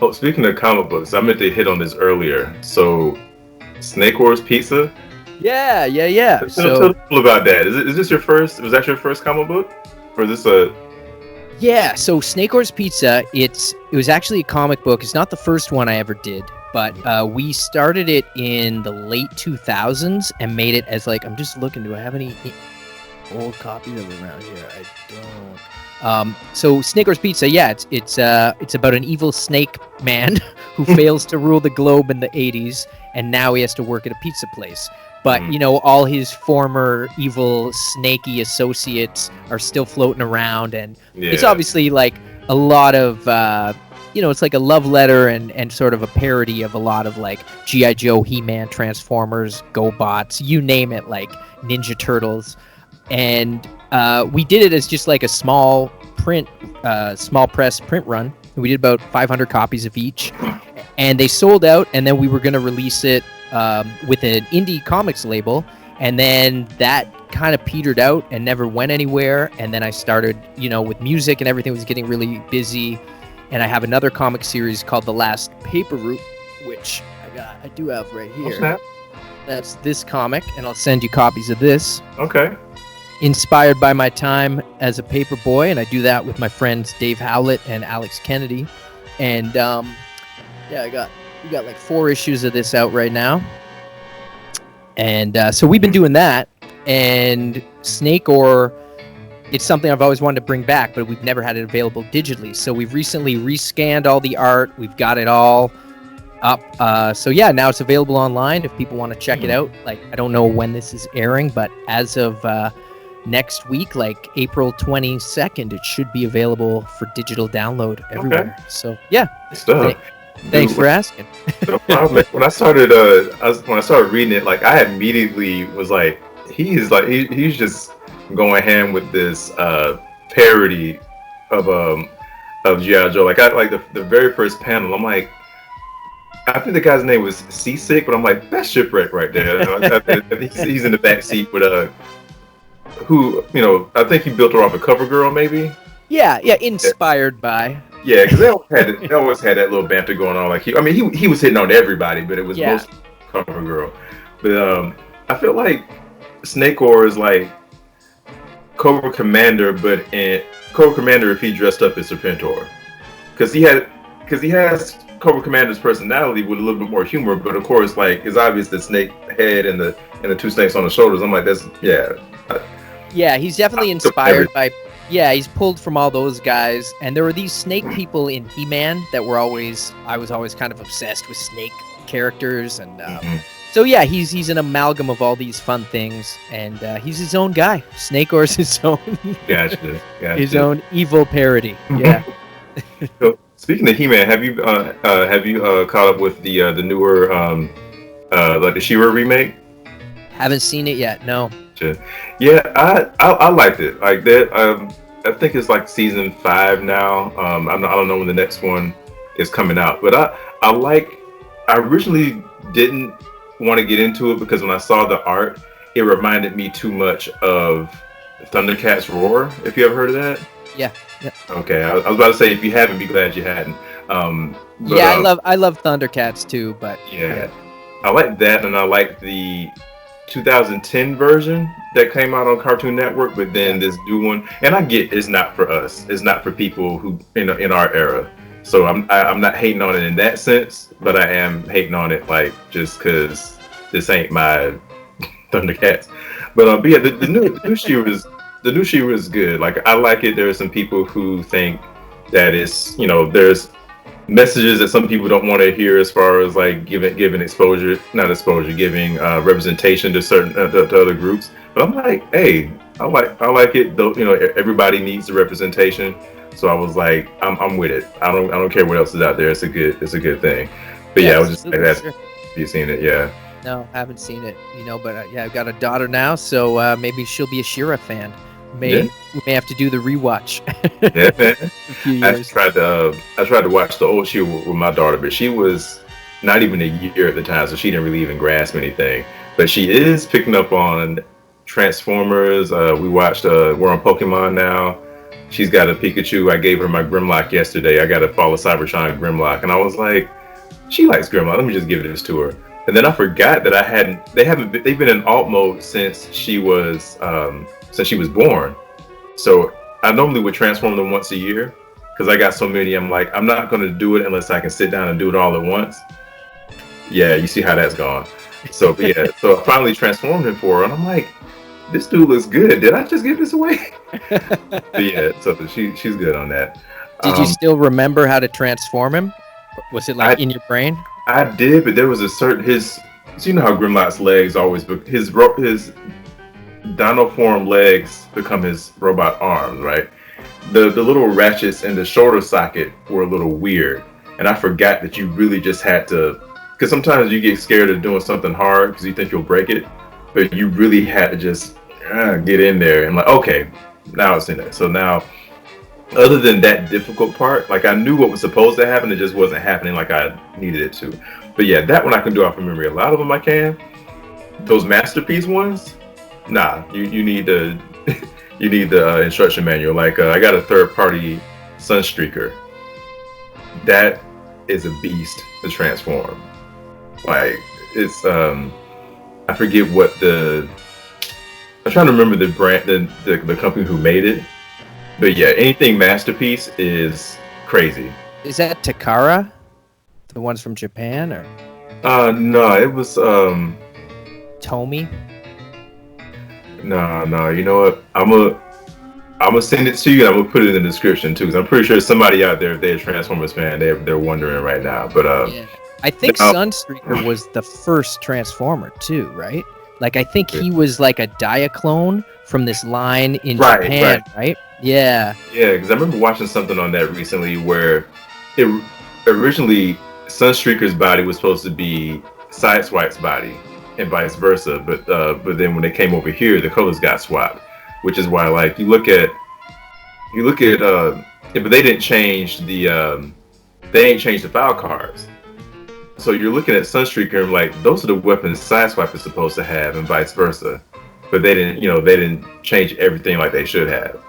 Oh, speaking of comic books, I meant to hit on this earlier. So, Snakor's Pizza. Yeah. Tell people about that. Is this your first? Was that your first comic book, or is this a? Yeah, so Snakor's Pizza, it was actually a comic book. It's not the first one I ever did, but we started it in the late 2000s and made it as like, I'm just looking, do I have any old copies of it around here? I don't. So Snakor's Pizza, yeah, it's about an evil snake man who fails to rule the globe in the 80s, and now he has to work at a pizza place. But, all his former evil, snaky associates are still floating around. And it's obviously like a lot of, it's like a love letter and sort of a parody of a lot of like G.I. Joe, He-Man, Transformers, GoBots, you name it, like Ninja Turtles. And we did it as just like a small press print run. We did about 500 copies of each. And they sold out, and then we were going to release it with an indie comics label, and then that kind of petered out and never went anywhere. And then I started, with music, and everything was getting really busy. And I have another comic series called The Last Paper Route, which I do have right here. That's this comic, and I'll send you copies of this. Okay. Inspired by my time as a paper boy, and I do that with my friends Dave Howlett and Alex Kennedy. And we got like 4 issues of this out right now. And so we've been doing that. And Snakor, it's something I've always wanted to bring back, but we've never had it available digitally. So we've recently rescanned all the art. We've got it all up. So yeah, now it's available online if people want to check it out. Like, I don't know when this is airing, but as of next week, like April 22nd, it should be available for digital download everywhere. Okay. So yeah. Thanks for asking. No problem. When I started reading it, like I immediately was like, he's just going ham with this parody of G.I. Joe. Like I like the very first panel. I'm like, I think the guy's name was Seasick, but I'm like, that's shipwreck right there. He's in the back seat with I think he built her off a cover girl, maybe. Yeah, inspired by. Yeah, because they always had that little banter going on. Like he was hitting on everybody, but it was mostly cover girl. But I feel like Snakor is like Cobra Commander, but Cobra Commander if he dressed up as Serpentor, because he has Cobra Commander's personality with a little bit more humor. But of course, like it's obvious the snake head and the 2 snakes on the shoulders. I'm like, he's definitely inspired by. Yeah, he's pulled from all those guys, and there were these snake people in He-Man that I was always kind of obsessed with snake characters, and so yeah, he's an amalgam of all these fun things, and he's his own guy. Snakor's his own, gotcha. His own evil parody. Yeah. So, speaking of He-Man, have you caught up with the newer like the She-Ra remake? Haven't seen it yet. No. Yeah, I liked it. Like that. I think it's like season 5 now. I don't know when the next one is coming out, but I originally didn't want to get into it because when I saw the art, it reminded me too much of Thundercats Roar. If you ever heard of that? Yeah. Okay, I was about to say if you haven't, be glad you hadn't. I love Thundercats too, but yeah, I like that, and I like the 2010 version that came out on Cartoon Network, but then this new one, and I get it's not for us, it's not for people who in our era, so I'm not hating on it in that sense, but I am hating on it like just because this ain't my Thundercats. But yeah, the new She-Ra is good. Like I like it. There are some people who think that it's there's messages that some people don't want to hear as far as like giving representation to certain to other groups. But I'm like, hey, I like it though. Everybody needs the representation. So I was like, I'm with it. I don't care what else is out there. It's a good thing. But yeah, I was just like that. Sure. Have you seen it? Yeah. No, I haven't seen it. But I've got a daughter now, so maybe she'll be a She-Ra fan. We may have to do the rewatch. Yeah, man. I tried to watch the old She-Ra with my daughter, but she was not even a year at the time, so she didn't really even grasp anything. But she is picking up on Transformers. We watched. We're on Pokemon now. she's got a Pikachu. I gave her my Grimlock yesterday. I got a Fall of Cybertron Grimlock, and I was like, she likes Grimlock. Let me just give this to her. And then I forgot that they've been in alt mode since she was born. So I normally would transform them once a year because I got so many. I'm like, I'm not going to do it unless I can sit down and do it all at once. Yeah, you see how that's gone. So so I finally transformed him for her, and I'm like, this dude looks good. Did I just give this away? But yeah, so she's good on that. Did you still remember how to transform him? Was it like in your brain? I did, but there was a certain so you know how Grimlock's legs always his dino form legs become his robot arms, right? The little ratchets in the shoulder socket were a little weird, and I forgot that you really just had to, because sometimes you get scared of doing something hard because you think you'll break it, but you really had to just get in there and like, okay, now it's in there. So now, other than that difficult part, like I knew what was supposed to happen, it just wasn't happening like I needed it to. But yeah, that one I can do off of memory. A lot of them I can. Those masterpiece ones, nah, you need the you need the instruction manual. Like I got a third-party Sunstreaker. That is a beast to transform. Like it's I forget what I'm trying to remember the brand, the company who made it. But yeah, anything masterpiece is crazy. Is that Takara? The ones from Japan, or? No, it was Tomy? No. You know what? I'm gonna send it to you, and I'm gonna put it in the description too, because I'm pretty sure somebody out there, if they're a Transformers fan, they're wondering right now. But yeah. I think Sunstreaker was the first Transformer too, right? Like I think he was like a Diaclone from this line in Japan, right? Yeah. Yeah, because I remember watching something on that recently where it originally Sunstreaker's body was supposed to be Sideswipe's body and vice versa, but then when they came over here, the colors got swapped, which is why like you look at but they didn't change they ain't changed the file cards. So you're looking at Sunstreaker and like those are the weapons Sideswipe is supposed to have and vice versa, but they didn't change everything like they should have.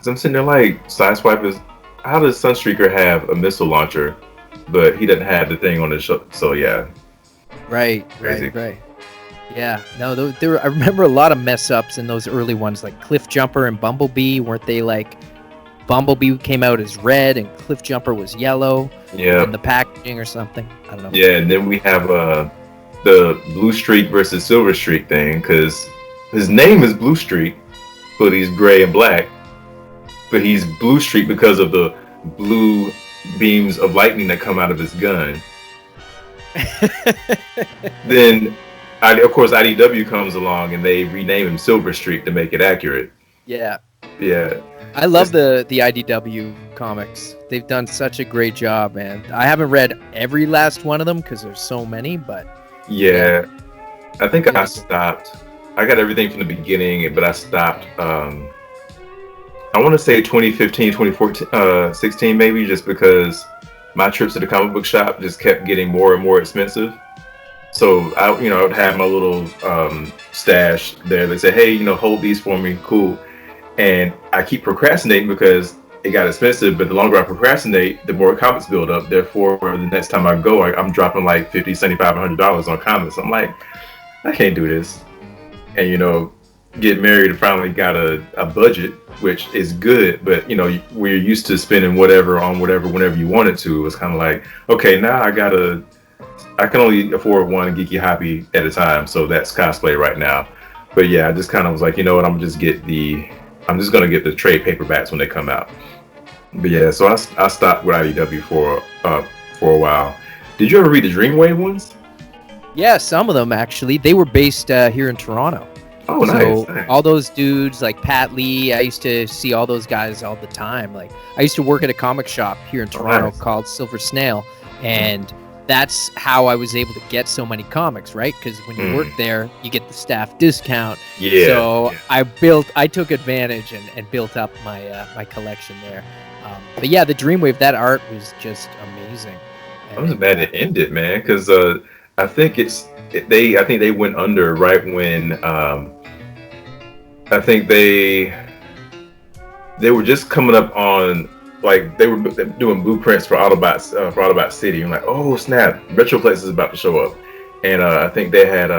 So I'm sitting there like, Sideswipe is, how does Sunstreaker have a missile launcher, but he doesn't have the thing on his shoulder? So yeah. Right. Yeah, no, I remember a lot of mess ups in those early ones, like Cliff Jumper and Bumblebee. Weren't they like, Bumblebee came out as red and Cliff Jumper was yellow? Yeah. In the packaging or something. I don't know. Yeah, and then we have the Blue Streak versus Silver Streak thing, because his name is Blue Streak, but he's gray and black. But he's Blue Streak because of the blue beams of lightning that come out of his gun. Then, of course, IDW comes along and they rename him Silver Streak to make it accurate. Yeah. Yeah. I love the IDW comics. They've done such a great job, man. I haven't read every last one of them because there's so many, but... Yeah. I think I stopped. I got everything from the beginning, but I stopped... I want to say 2015, 2014, 16 maybe, just because my trips to the comic book shop just kept getting more and more expensive. So I would have my little stash there. They say, hey, hold these for me, cool. And I keep procrastinating because it got expensive. But the longer I procrastinate, the more comics build up. Therefore, the next time I go, I'm dropping like $50, $75, $100 on comics. I'm like, I can't do this. And get married and finally got a budget, which is good, but we're used to spending whatever whenever you wanted to. It was kind of like, okay, now I can only afford one geeky hobby at a time, so that's cosplay right now. But yeah, I just kind of was like, you know what, I'm just gonna get the trade paperbacks when they come out. But yeah, so I stopped with IDW for a while. Did you ever read the Dreamwave ones? Yeah, some of them actually. They were based here in Toronto. Oh, so nice. All those dudes like Pat Lee, I used to see all those guys all the time. Like I used to work at a comic shop here in Toronto called Silver Snail, and that's how I was able to get so many comics, right? Because when you work there, you get the staff discount. Yeah. So I took advantage and built up my collection there. But yeah, the Dreamwave, that art was just amazing. I was mad it ended, man, because I think they went under right when I think the they were just coming up on, like, they were doing blueprints for Autobot City. I'm like, oh snap, Retroplex is about to show up, and I think they had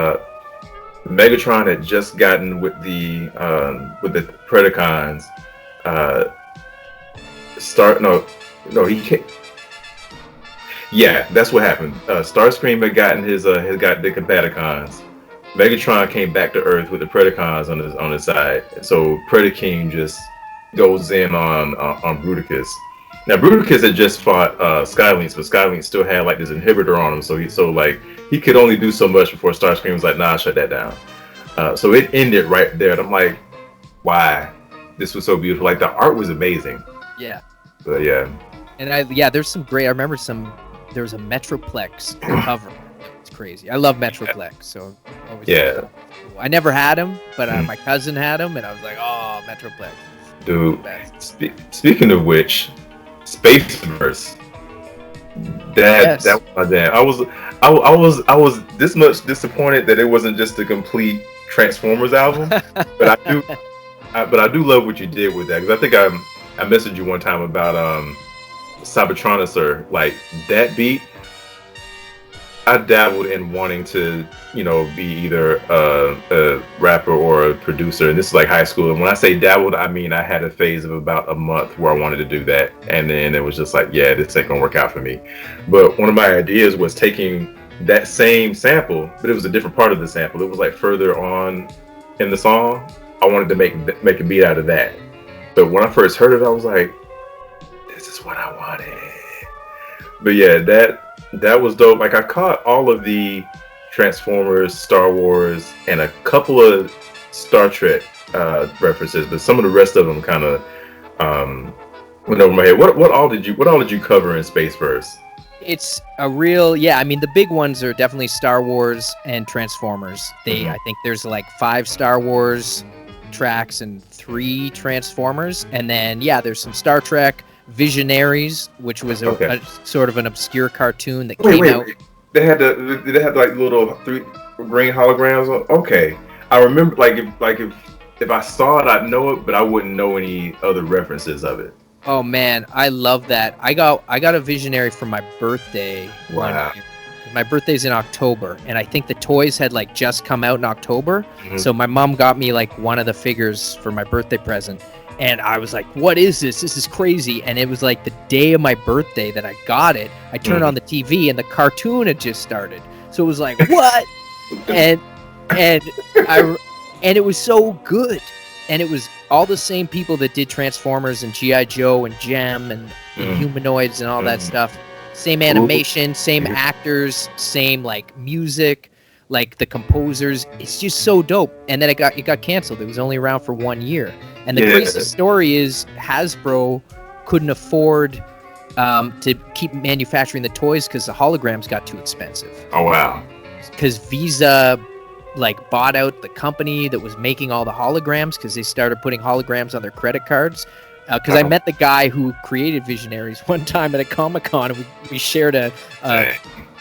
Megatron had just gotten with the Predacons. He can't. Yeah, that's what happened. Starscream had gotten had got the Combaticons. Megatron came back to Earth with the Predacons on his side. So Predaking just goes in on Bruticus. Now Bruticus had just fought Skylynx, but Skylynx still had like this inhibitor on him, so he could only do so much before Starscream was like, nah, shut that down. So it ended right there. And I'm like, why? This was so beautiful. Like, the art was amazing. Yeah. But yeah. And there's some great. I remember there was a Metroplex cover. It's crazy. I love Metroplex. So yeah. I never had him, but my cousin had him, and I was like, oh, Metroplex. Dude. Speaking of which, Spaceverse. That was my damn. I was this much disappointed that it wasn't just a complete Transformers album, but I do love what you did with that, because I think I messaged you one time about Cybertronicer, like that beat. I dabbled in wanting to, be either a rapper or a producer, and this is like high school. And when I say dabbled, I mean I had a phase of about a month where I wanted to do that, and then it was just like, yeah, this ain't gonna work out for me. But one of my ideas was taking that same sample, but it was a different part of the sample. It was like further on in the song. I wanted to make a beat out of that. But when I first heard it, I was like, this is what I wanted. But yeah, that was dope. Like, I caught all of the Transformers, Star Wars, and a couple of Star Trek references, but some of the rest of them kind of went over my head. What all did you cover in Spaceverse? It's a real, I mean, the big ones are definitely Star Wars and Transformers. I think there's like 5 Star Wars tracks and 3 Transformers, and then there's some Star Trek, Visionaries, which was a sort of an obscure cartoon that came out. They had like little 3 green holograms. Okay, I remember, if I saw it, I'd know it, but I wouldn't know any other references of it. Oh man, I love that. I got a Visionary for my birthday. Wow. My birthday's in October, and I think the toys had like just come out in October. So my mom got me like one of the figures for my birthday present, and I was like, what is this? This is crazy. And it was like the day of my birthday that I got it. I turned on the TV and the cartoon had just started. So it was like, what? and it was so good. And it was all the same people that did Transformers and G.I. Joe and Gem and Humanoids and all that stuff. Same animation, same actors, same like music, like the composers. It's just so dope. And then it got canceled. It was only around for 1 year. And the crazy story is Hasbro couldn't afford to keep manufacturing the toys because the holograms got too expensive. Oh wow! Because Visa bought out the company that was making all the holograms, because they started putting holograms on their credit cards. Because I met the guy who created Visionaries one time at a Comic-Con, and we shared a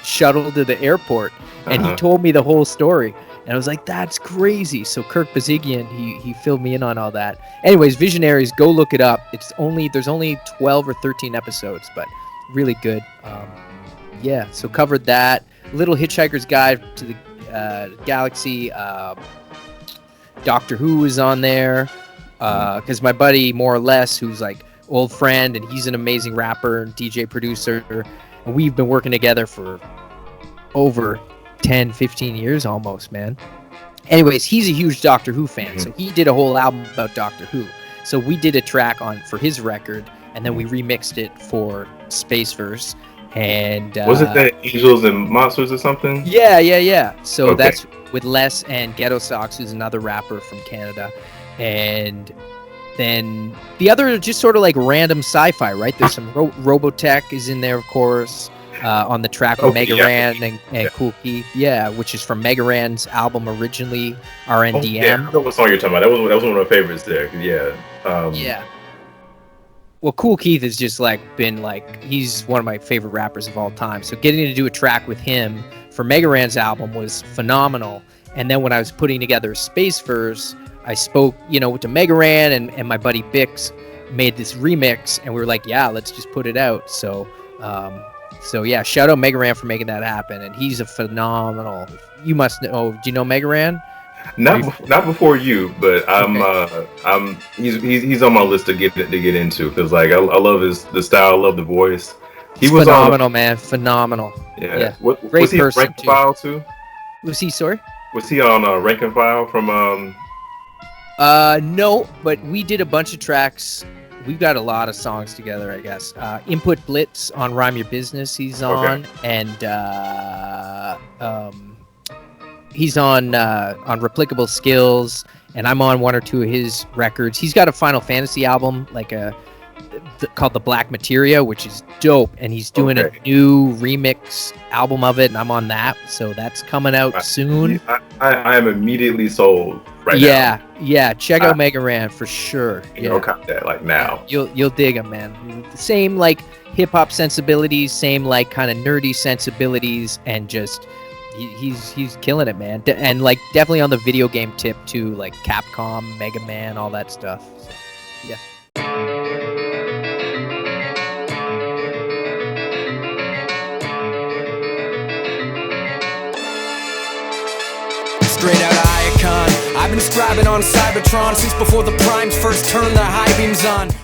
shuttle to the airport, and he told me the whole story. And I was like, that's crazy. So Kirk Bazigian, he filled me in on all that. Anyways, Visionaries, go look it up. There's only 12 or 13 episodes, but really good. So covered that. Little Hitchhiker's Guide to the Galaxy. Doctor Who was on there. Because my buddy, More or Less, who's like old friend, and he's an amazing rapper and DJ producer. And we've been working together for over 10, 15 years almost, man. Anyways, he's a huge Doctor Who fan, so he did a whole album about Doctor Who. So we did a track for his record, and then we remixed it for Spaceverse. And was it that Angels and Monsters or something? Yeah. So that's with Les and Ghetto Socks, who's another rapper from Canada. And then the other are just sort of like random sci-fi, right? There's some Robotech is in there, of course. On the track with Mega Ran and Cool Keith, which is from Mega Ran's album originally, RNDM. I know what song you're talking about. That was one of my favorites there. Well, Cool Keith has just he's one of my favorite rappers of all time. So getting to do a track with him for Mega Ran's album was phenomenal. And then when I was putting together Spaceverse, I spoke, to Mega Ran and my buddy Bix made this remix, and we were like, yeah, let's just put it out. So yeah, shout out Mega Ran for making that happen, and he's a phenomenal. You must know. Do you know Mega Ran? Not before you, but he's on my list to get into, because like I love the style, I love the voice. He was phenomenal, man, phenomenal. Yeah. Great was he person Rank and File too? Was he, sorry? Was he on Rank and File from No, but we did a bunch of tracks. We've got a lot of songs together, I guess. Input Blitz on Rhyme Your Business, he's on, and he's on Replicable Skills, and I'm on one or two of his records. He's got a Final Fantasy album, called The Black Materia, which is dope, and he's doing a new remix album of it, and I'm on that, so that's coming out soon. I am immediately sold right now. Yeah, check out Mega Ran for sure. I'll cop that like now. You'll dig him, man. Same like hip hop sensibilities, same like kind of nerdy sensibilities, and just he's killing it, man. And like definitely on the video game tip too, like Capcom, Mega Man, all that stuff. So, yeah. Straight out of Icon, I've been scribing on Cybertron since before the primes first turned the high beams on.